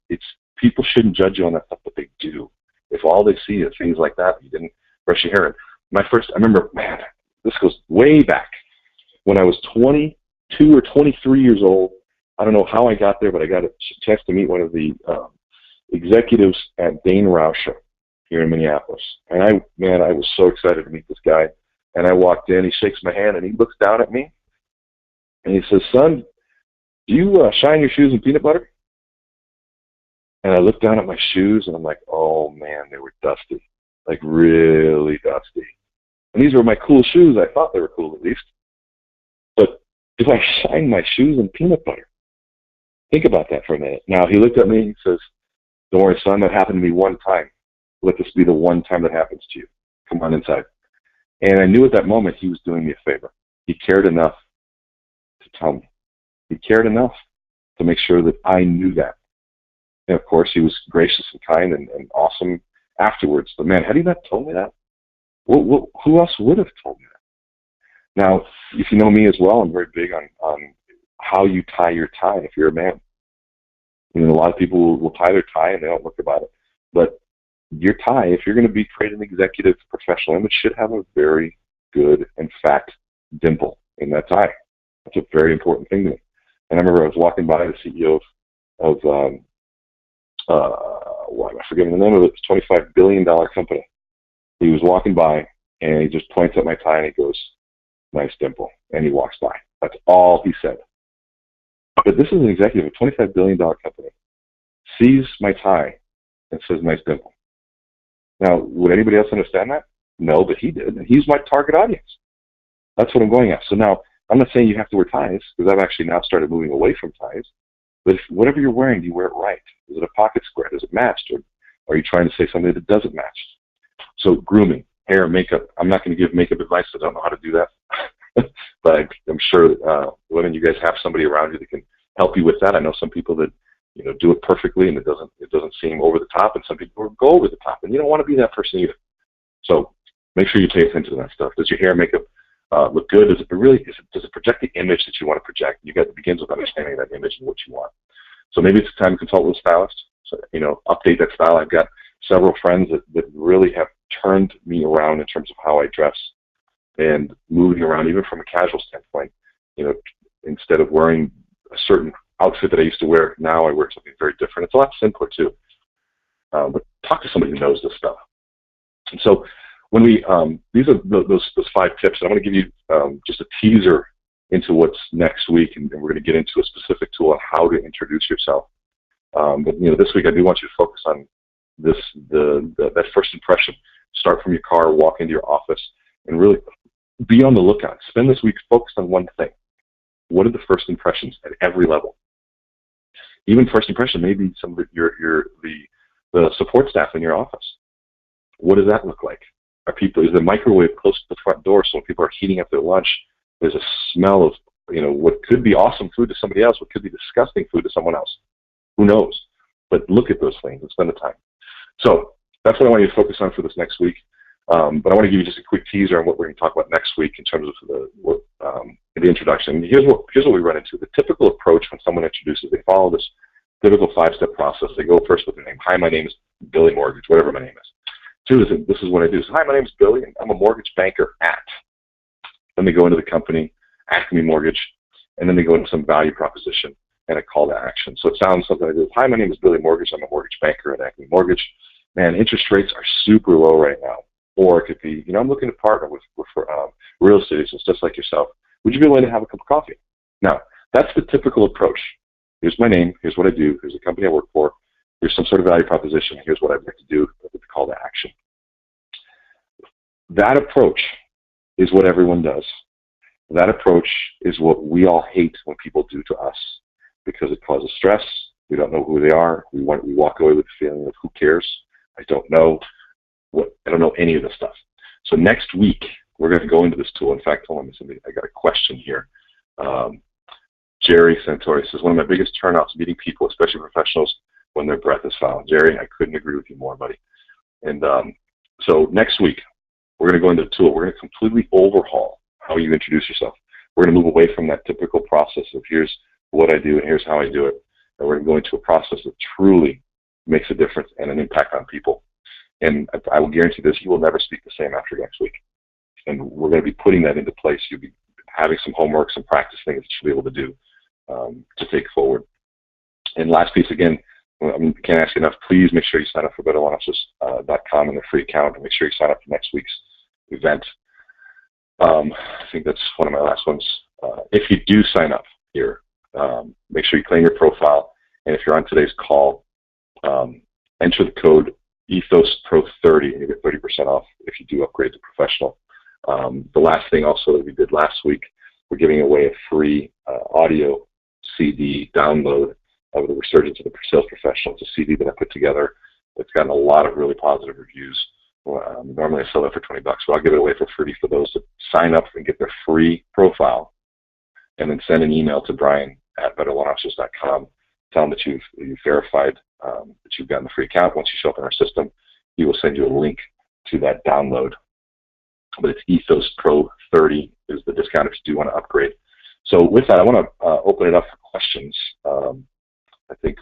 it's people shouldn't judge you on that stuff, but they do. If all they see is things like that, you didn't brushy hair. I remember, man, this goes way back when I was 22 or 23 years old. I don't know how I got there, but I got a chance to meet one of the executives at Dane Rauscher here in Minneapolis. And I was so excited to meet this guy. And I walked in, he shakes my hand, and he looks down at me, and he says, "Son, do you shine your shoes in peanut butter?" And I looked down at my shoes, and I'm like, oh, man, they were dusty, like really dusty. And these were my cool shoes. I thought they were cool at least. But do I shine my shoes in peanut butter? Think about that for a minute. Now, he looked at me and he says, "Don't worry, son, that happened to me one time. Let this be the one time that happens to you. Come on inside." And I knew at that moment he was doing me a favor. He cared enough to tell me. He cared enough to make sure that I knew that. And, of course, he was gracious and kind and awesome afterwards. But, man, had he not told me that, who else would have told me that? Now, if you know me as well, I'm very big on how you tie your tie if you're a man. A lot of people will tie their tie and they don't look about it. But your tie, if you're going to create an executive professional image, should have a very good and fat dimple in that tie. That's a very important thing to me. And I remember I was walking by the CEO of I'm forgetting the name of it, it's a $25 billion company. He was walking by, and he just points at my tie, and he goes, "Nice dimple," and he walks by. That's all he said. But this is an executive of a $25 billion company, sees my tie, and says, "Nice dimple." Now, would anybody else understand that? No, but he did, and he's my target audience. That's what I'm going at. So now, I'm not saying you have to wear ties, because I've actually now started moving away from ties. But if whatever you're wearing, do you wear it right? Is it a pocket square? Does it match? Or are you trying to say something that doesn't match? So grooming, hair, makeup. I'm not going to give makeup advice. I don't know how to do that. But I'm sure, women, you guys have somebody around you that can help you with that. I know some people that do it perfectly and it doesn't seem over the top, and some people go over the top, and you don't want to be that person either. So make sure you pay attention to that stuff. Does your hair, makeup look good? Does it project the image that you want to project? It begins with understanding that image and what you want. So maybe it's time to consult with a stylist. So update that style. I've got several friends that really have turned me around in terms of how I dress and moving around, even from a casual standpoint. Instead of wearing a certain outfit that I used to wear, now I wear something very different. It's a lot simpler too. But talk to somebody who knows this stuff. And so when these are those 5 tips, and I'm going to give you just a teaser into what's next week, and we're going to get into a specific tool on how to introduce yourself. But this week I do want you to focus on that first impression. Start from your car, walk into your office, and really be on the lookout. Spend this week focused on one thing. What are the first impressions at every level? Even first impression, maybe some of the support staff in your office. What does that look like? Is the microwave close to the front door, so when people are heating up their lunch, there's a smell of what could be awesome food to somebody else, what could be disgusting food to someone else? Who knows? But look at those things and spend the time. So that's what I want you to focus on for this next week. But I want to give you just a quick teaser on what we're going to talk about next week in terms of the introduction. Here's what we run into. The typical approach when someone introduces, they follow this typical 5-step process. They go first with their name. "Hi, my name is Billy Mortgage," whatever my name is. 2 is, "This is what I do." So, "Hi, my name is Billy, and I'm a mortgage banker at." Then they go into the company, Acme Mortgage, and then they go into some value proposition and a call to action. So it sounds something like this: "Hi, my name is Billy Mortgage. I'm a mortgage banker at Acme Mortgage. Man, interest rates are super low right now." Or it could be, "I'm looking to partner with real estate agents just like yourself. Would you be willing to have a cup of coffee?" Now, that's the typical approach. Here's my name. Here's what I do. Here's the company I work for. Here's some sort of value proposition. Here's what I'd like to do with the call to action. That approach is what everyone does. That approach is what we all hate when people do to us, because it causes stress. We don't know who they are. We walk away with the feeling of, who cares? I don't know any of this stuff. So next week, we're going to go into this tool. In fact, hold on, I got a question here. Jerry Santori says, "One of my biggest turnouts meeting people, especially professionals, when their breath is foul." Jerry, I couldn't agree with you more, buddy. And so next week, we're going to go into the tool. We're going to completely overhaul how you introduce yourself. We're going to move away from that typical process of, here's what I do and here's how I do it. And we're going to go into a process that truly makes a difference and an impact on people. And I will guarantee this, you will never speak the same after next week. And we're going to be putting that into place. You'll be having some homework, some practice things that you'll be able to do to take forward. And last piece, again, I can't ask you enough, please make sure you sign up for BetterLoanOfficers.com and their free account, and make sure you sign up for next week's event. I think that's one of my last ones. If you do sign up here, make sure you claim your profile. And if you're on today's call, enter the code EthosPro30 and you get 30% off if you do upgrade to professional. The last thing also that we did last week, we're giving away a free audio CD download of the Resurgence of the Sales Professional. It's a CD that I put together. It's gotten a lot of really positive reviews. Normally I sell it for $20, but I'll give it away for free for those that sign up and get their free profile, and then send an email to Brian at BetterLoanOfficers.com. Tell them that you've verified that you've gotten the free account. Once you show up in our system, he will send you a link to that download. But it's EthosPro30 is the discount if you do want to upgrade. So with that, I want to open it up for questions. I think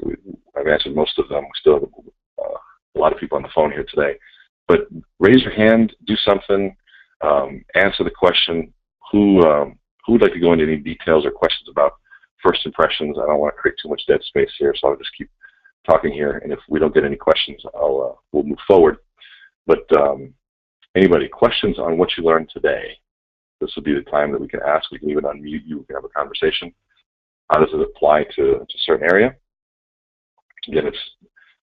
I've answered most of them. We still have a lot of people on the phone here today. But raise your hand, do something, answer the question. Who would like to go into any details or questions about first impressions? I don't want to create too much dead space here, so I'll just keep talking here. And if we don't get any questions, we'll move forward. But anybody, questions on what you learned today? This will be the time that we can ask. We can even unmute you. We can have a conversation. How does it apply to a certain area? Again,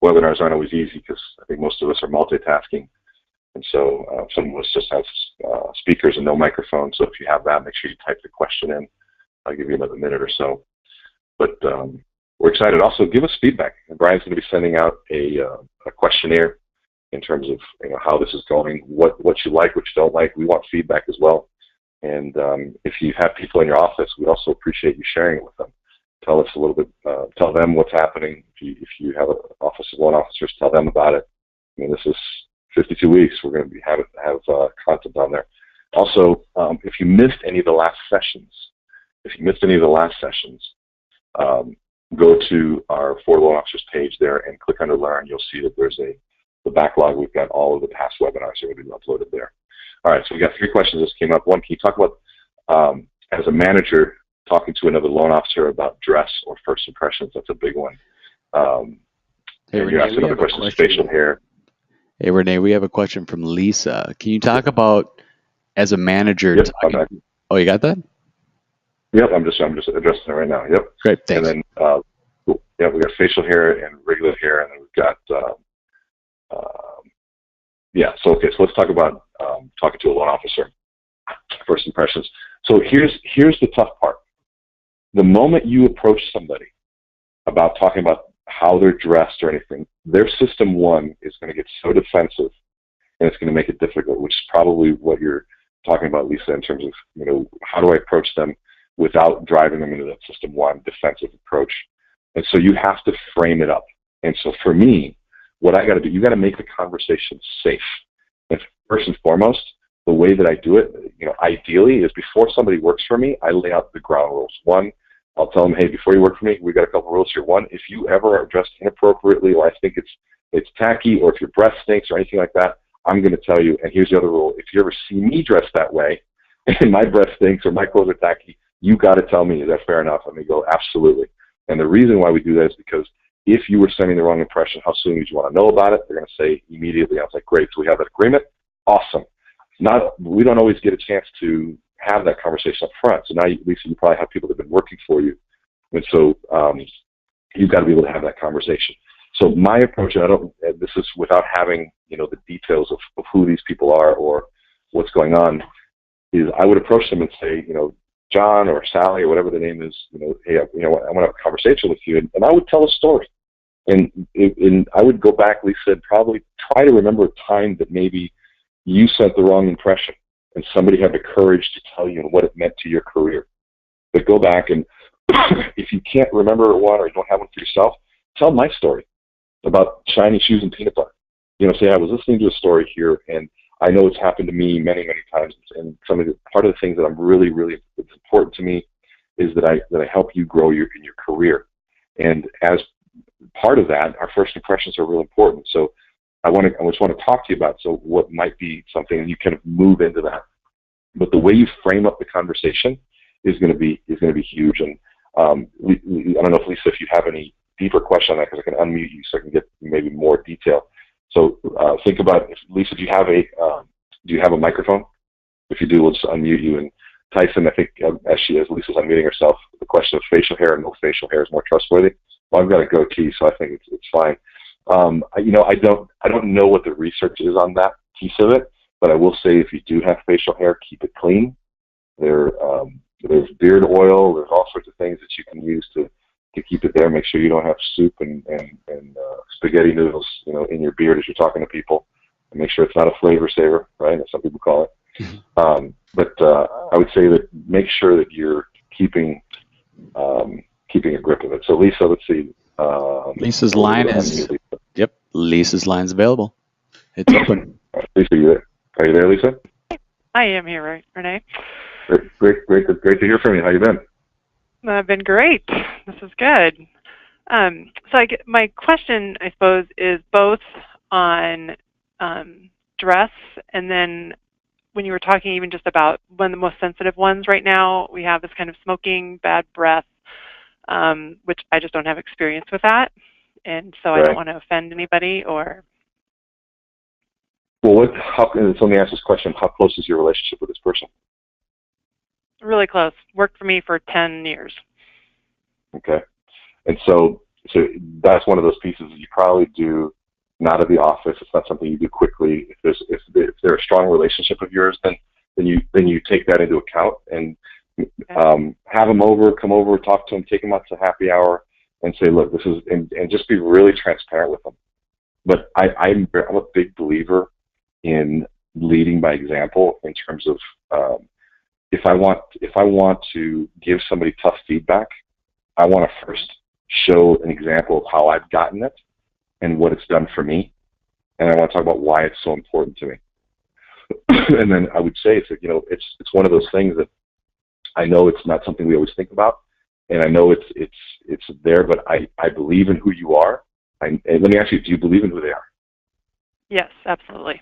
webinars aren't always easy because I think most of us are multitasking. And so some of us just have speakers and no microphone. So if you have that, make sure you type the question in. I'll give you another minute or so. But we're excited. Also, give us feedback. And Brian's going to be sending out a questionnaire in terms of how this is going, what you like, what you don't like. We want feedback as well. And if you have people in your office, we also appreciate you sharing it with them. Tell us a little bit, tell them what's happening. If you have an office of loan officers, tell them about it. I mean, this is 52 weeks. We're going to have content on there. Also, if you missed any of the last sessions, go to our For Loan Officers page there and click under Learn. You'll see that there's the backlog. We've got all of the past webinars that will be uploaded there. All right, so we got 3 questions that came up. One, can you talk about, as a manager, talking to another loan officer about dress or first impressions? That's a big one.
Hey,
you asked another question, facial hair.
Hey, Renee, we have a question from Lisa. Can you talk about, as a manager, oh, you got that?
Yep, I'm just addressing it right now. Yep.
Great, thanks.
And then, we got facial hair and regular hair, and then we've got, so let's talk about talking to a loan officer, first impressions. So here's the tough part. The moment you approach somebody about talking about how they're dressed or anything, their system one is going to get so defensive, and it's going to make it difficult, which is probably what you're talking about, Lisa, in terms of, how do I approach them without driving them into that system one defensive approach. And so you have to frame it up. And so for me, what I got to do, you got to make the conversation safe. And first and foremost, the way that I do it, ideally is before somebody works for me, I lay out the ground rules. One, I'll tell them, hey, before you work for me, we got a couple rules here. One, if you ever are dressed inappropriately, or I think it's tacky, or if your breath stinks or anything like that, I'm going to tell you. And here's the other rule: if you ever see me dressed that way, and my breath stinks or my clothes are tacky, you got to tell me. Is that fair enough? And they go, absolutely. And the reason why we do that is because if you were sending the wrong impression, how soon would you want to know about it? They're going to say immediately. I was like, great, so we have that agreement? Awesome. We don't always get a chance to have that conversation up front. So now, Lisa, you probably have people that have been working for you. And so you've got to be able to have that conversation. So my approach, and this is without having, the details of who these people are or what's going on, is I would approach them and say, John or Sally or whatever the name is, hey, I want to have a conversation with you. And I would tell a story. And I would go back, Lisa, and probably try to remember a time that maybe you sent the wrong impression and somebody had the courage to tell you what it meant to your career. But go back and if you can't remember one or you don't have one for yourself, tell my story about shiny shoes and peanut butter. Say, I was listening to a story here, and I know it's happened to me many, many times. And part of the things that I'm really, really, it's important to me is that I help you grow in your career. And as part of that, our first impressions are real important. So I just want to talk to you about, so what might be something, and you kind of move into that. But the way you frame up the conversation is going to be huge. And I don't know if Lisa, if you have any deeper question on that, because I can unmute you so I can get maybe more detail. So think about, Lisa, do you have a microphone? If you do, we'll just unmute you. And Tyson, I think as Lisa's unmuting herself, the question of facial hair and no facial hair is more trustworthy. Well, I've got a goatee, so I think it's fine. I don't know what the research is on that piece of it, but I will say if you do have facial hair, keep it clean. There's beard oil. There's all sorts of things that you can use to keep it there. Make sure you don't have soup and spaghetti noodles, in your beard as you're talking to people. And make sure it's not a flavor saver, right? As some people call it. But I would say that make sure that you're keeping a grip of it. So Lisa, let's see.
Lisa's line is. Yep, Lisa's line's available. It's open.
Lisa, are you there, Lisa?
I am here, Renee.
Great to hear from you. How you been?
I've been great. This is good. My question, I suppose, is both on dress, and then when you were talking even just about one of the most sensitive ones right now, we have this kind of smoking, bad breath, which I just don't have experience with that, and so I don't want to offend anybody or.
Well, let me ask this question. How close is your relationship with this person?
Really close. Worked for me for 10 years.
Okay. And so that's one of those pieces that you probably do not at the office. It's not something you do quickly. If they're a strong relationship of yours, then you take that into account and have them come over, talk to them, take them out to happy hour and say, look, this is, and just be really transparent with them. But I'm a big believer in leading by example in terms of if I want to give somebody tough feedback, I want to first show an example of how I've gotten it and what it's done for me, and I want to talk about why it's so important to me. And then I would say it's one of those things that I know it's not something we always think about, and I know it's there, but I believe in who you are. And let me ask you, do you believe in who they are?
Yes, absolutely.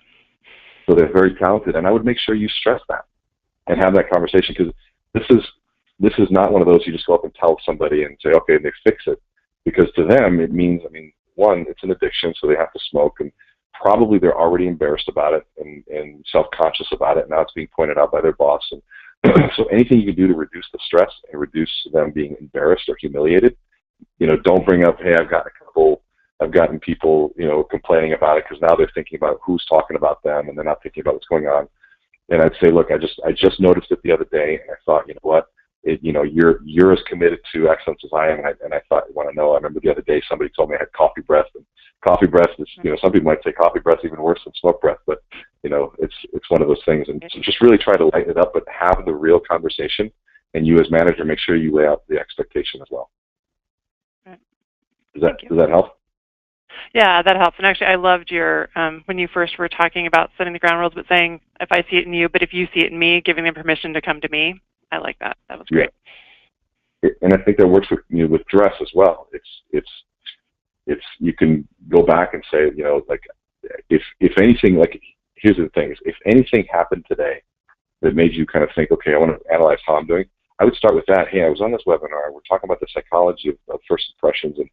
So they're very talented, and I would make sure you stress that and have that conversation, because this is not one of those you just go up and tell somebody and say, okay, and they fix it. Because to them, it means, one, it's an addiction, so they have to smoke, and probably they're already embarrassed about it and self-conscious about it. Now it's being pointed out by their boss. And so anything you can do to reduce the stress and reduce them being embarrassed or humiliated, don't bring up, hey, I've gotten people, complaining about it, because now they're thinking about who's talking about them, and they're not thinking about what's going on. And I'd say, look, I just noticed it the other day, and I thought, you know what, you're as committed to excellence as I am, and I thought, you want to know, I remember the other day somebody told me I had coffee breath, and coffee breath is, some people might say coffee breath is even worse than smoke breath, but it's one of those things. And so just really try to lighten it up, but have the real conversation, and you as manager, make sure you lay out the expectation as well. Does that help?
Yeah, that helps. And actually, I loved your, when you first were talking about setting the ground rules, but saying, if I see it in you, but if you see it in me, giving them permission to come to me. I like that. That was great.
Yeah. And I think that works with dress as well. It's you can go back and say, if anything, here's the thing, if anything happened today that made you kind of think, okay, I want to analyze how I'm doing, I would start with that. Hey, I was on this webinar. We're talking about the psychology of first impressions, and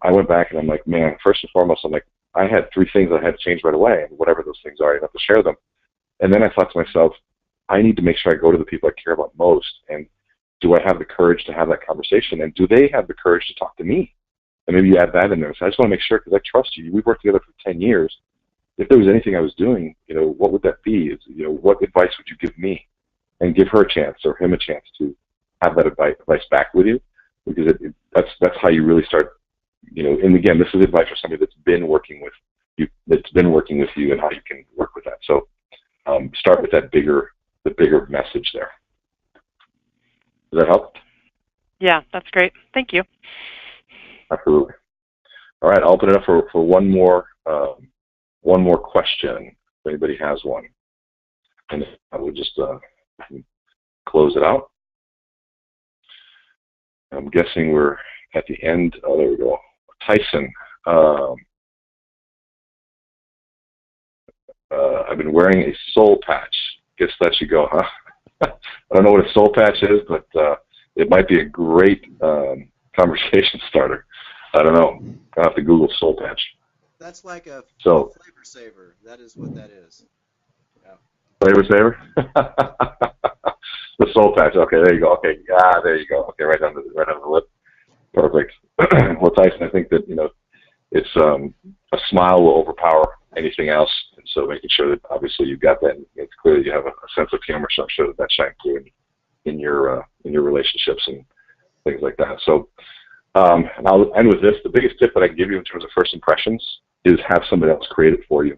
I went back and I'm like, man, first and foremost, I'm like, I had 3 things I had to change right away, and whatever those things are, I have to share them. And then I thought to myself, I need to make sure I go to the people I care about most, and do I have the courage to have that conversation, and do they have the courage to talk to me? And maybe you add that in there. So I just want to make sure, because I trust you. We've worked together for 10 years. If there was anything I was doing, what would that be? What advice would you give me? And give her a chance or him a chance to have that advice back with you, because that's how you really start. And again, this is advice for somebody that's been working with you, and how you can work with that. So start with the bigger message there. Does that help?
Yeah, that's great. Thank you.
Absolutely. All right, I'll open it up for one more question, if anybody has one, and I will just close it out. I'm guessing we're at the end. Oh, there we go. Tyson, I've been wearing a soul patch. Guess that should go, huh? I don't know what a soul patch is, but it might be a great conversation starter. I don't know. I'll have to Google soul patch.
That's like a
flavor
saver. That is what that is. Yeah.
Flavor saver? The soul patch. Okay, there you go. Okay, there you go. Okay, right on the lip. Perfect. Well, Tyson, I think that it's a smile will overpower anything else, and so making sure that obviously you've got that. And it's clear that you have a sense of humor, so I'm sure that shines through in your relationships and things like that. So, and I'll end with this: the biggest tip that I can give you in terms of first impressions is have somebody else create it for you.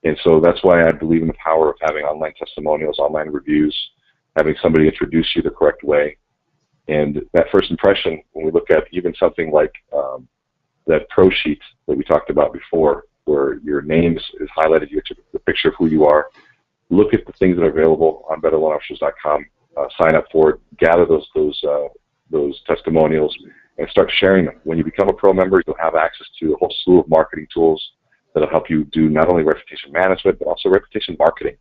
And so that's why I believe in the power of having online testimonials, online reviews, having somebody introduce you the correct way. And that first impression, when we look at even something like that pro sheet that we talked about before, where your name is highlighted, you get the picture of who you are, look at the things that are available on BetterLoanOfficers.com, sign up for it, gather those testimonials, and start sharing them. When you become a pro member, you'll have access to a whole slew of marketing tools that'll help you do not only reputation management, but also reputation marketing,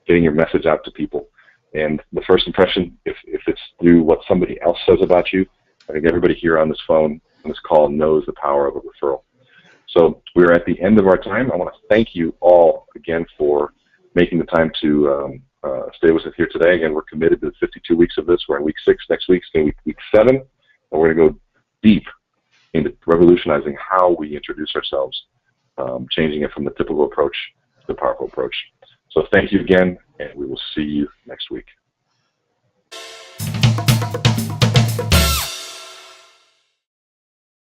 getting your message out to people. And the first impression, if it's through what somebody else says about you, I think everybody here on this phone, on this call, knows the power of a referral. So we're at the end of our time. I want to thank you all again for making the time to stay with us here today. Again, we're committed to 52 weeks of this. We're in week 6 next week, week 7, and we're going to go deep into revolutionizing how we introduce ourselves, changing it from the typical approach to the powerful approach. So thank you again, and we will see you next week.